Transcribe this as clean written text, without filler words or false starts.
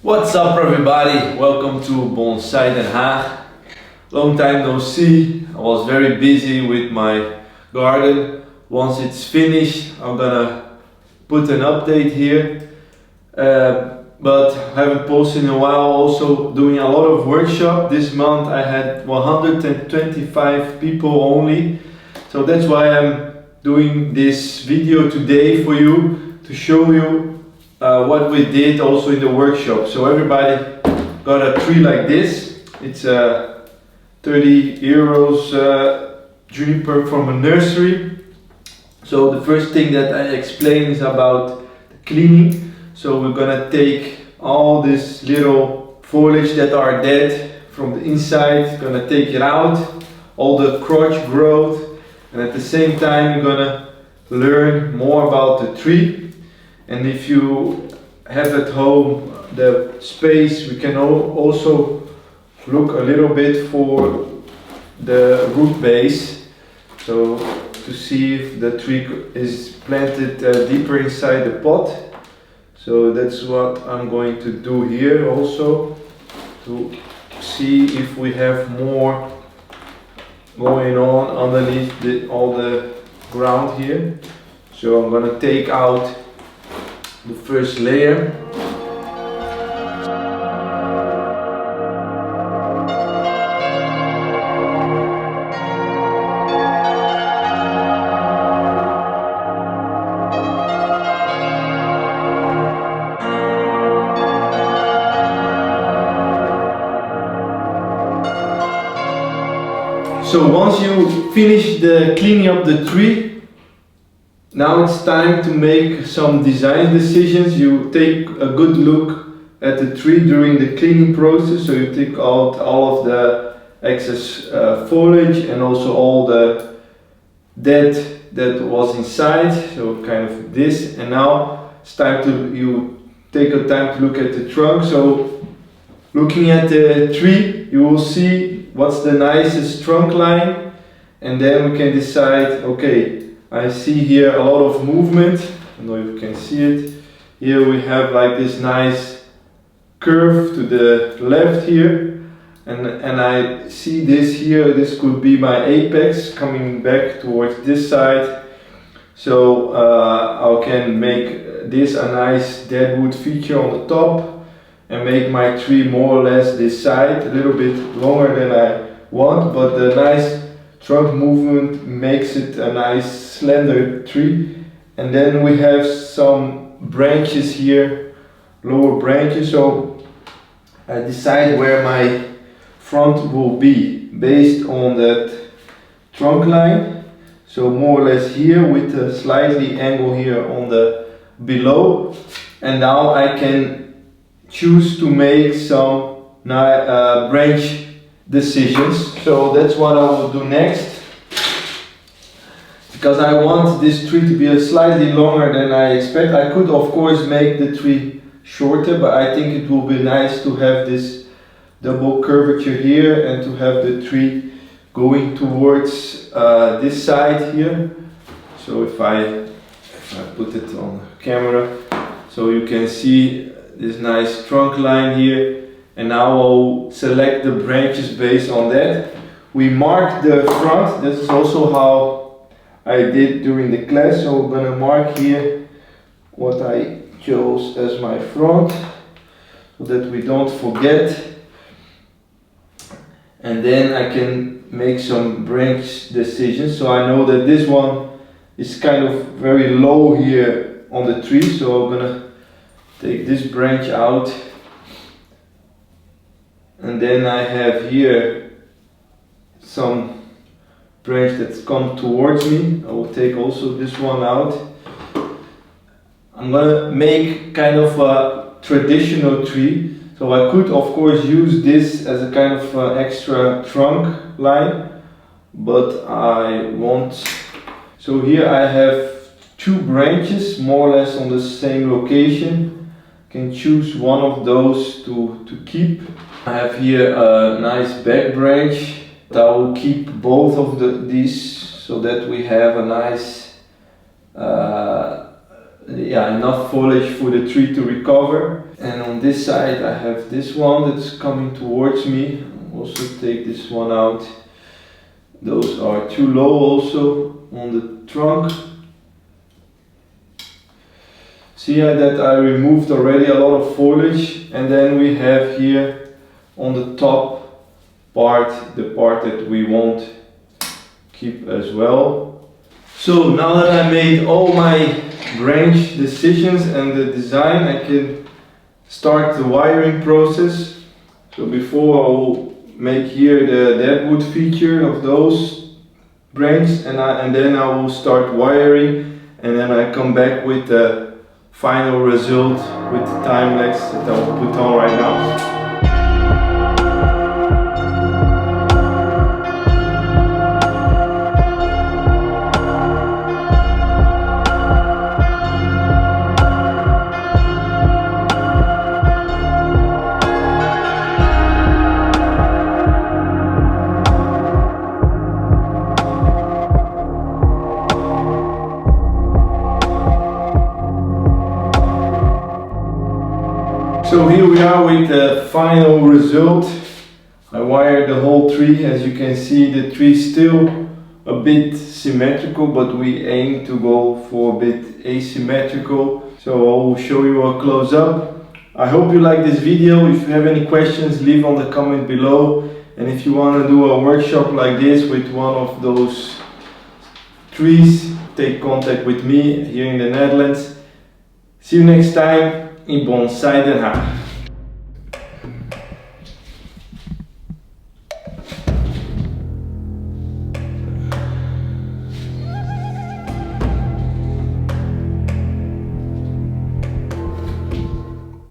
What's up everybody? Welcome to Bonsai Haag. Long time no see. I was very busy with my garden. Once it's finished, I'm gonna put an update here. But I haven't posted in a while. Also doing a lot of workshop. This month I had 125 people only. So that's why I'm doing this video today for you to show you what we did also in the workshop. So everybody got a tree like this. It's a 30 euros juniper from a nursery. So the first thing that I explain is about the cleaning. So we're gonna take all this little foliage that are dead from the inside, gonna take it out, all the crotch growth, and at the same time you're gonna learn more about the tree. And if you have at home the space, we can also look a little bit for the root base, so to see if the tree is planted deeper inside the pot. So that's what I'm going to do here also, to see if we have more going on underneath all the ground here. So I'm gonna take out the first layer. So once you finish the cleaning up the tree, now it's time to make some design decisions. You take a good look at the tree during the cleaning process. So you take out all of the excess foliage and also all the dead that was inside. So kind of this. And now it's time you take a time to look at the trunk. So looking at the tree, you will see what's the nicest trunk line. And then we can decide, okay, I see here a lot of movement. I don't know if you can see it. Here we have like this nice curve to the left here, and I see this here. This could be my apex coming back towards this side. So I can make this a nice deadwood feature on the top and make my tree more or less this side, a little bit longer than I want, but the nice trunk movement makes it a nice slender tree. And then we have some branches here, lower branches, so I decide where my front will be based on that trunk line. So more or less here with a slightly angle here on the below. And now I can choose to make some branch decisions. So that's what I will do next, because I want this tree to be slightly longer than I expect. I could of course make the tree shorter, but I think it will be nice to have this double curvature here and to have the tree going towards this side here. So if I put it on the camera, so you can see this nice trunk line here. And now I'll select the branches based on that. We mark the front. This is also how I did during the class. So we're gonna mark here what I chose as my front, so that we don't forget. And then I can make some branch decisions. So I know that this one is kind of very low here on the tree. So I'm gonna take this branch out. And then I have here some branch that's come towards me. I will take also this one out. I'm gonna make kind of a traditional tree. So I could of course use this as a kind of extra trunk line, but I won't. So here I have two branches more or less on the same location. I can choose one of those to keep. I have here a nice back branch. I will keep both of these so that we have a nice enough foliage for the tree to recover. And on this side I have this one that's coming towards me. I'll also take this one out. Those are too low also on the trunk. See that I removed already a lot of foliage, and then we have here on the top part, the part that we won't keep as well. So now that I made all my branch decisions and the design, I can start the wiring process. So before I will make here the deadwood feature of those branches, and then I will start wiring, and then I come back with the final result with the time lapse that I will put on right now. So here we are with the final result. I wired the whole tree. As you can see, the tree is still a bit symmetrical, but we aim to go for a bit asymmetrical. So I will show you a close-up. I hope you like this video. If you have any questions, leave on the comment below. And if you want to do a workshop like this with one of those trees, take contact with me here in the Netherlands. See you next time in Bonsai Haag.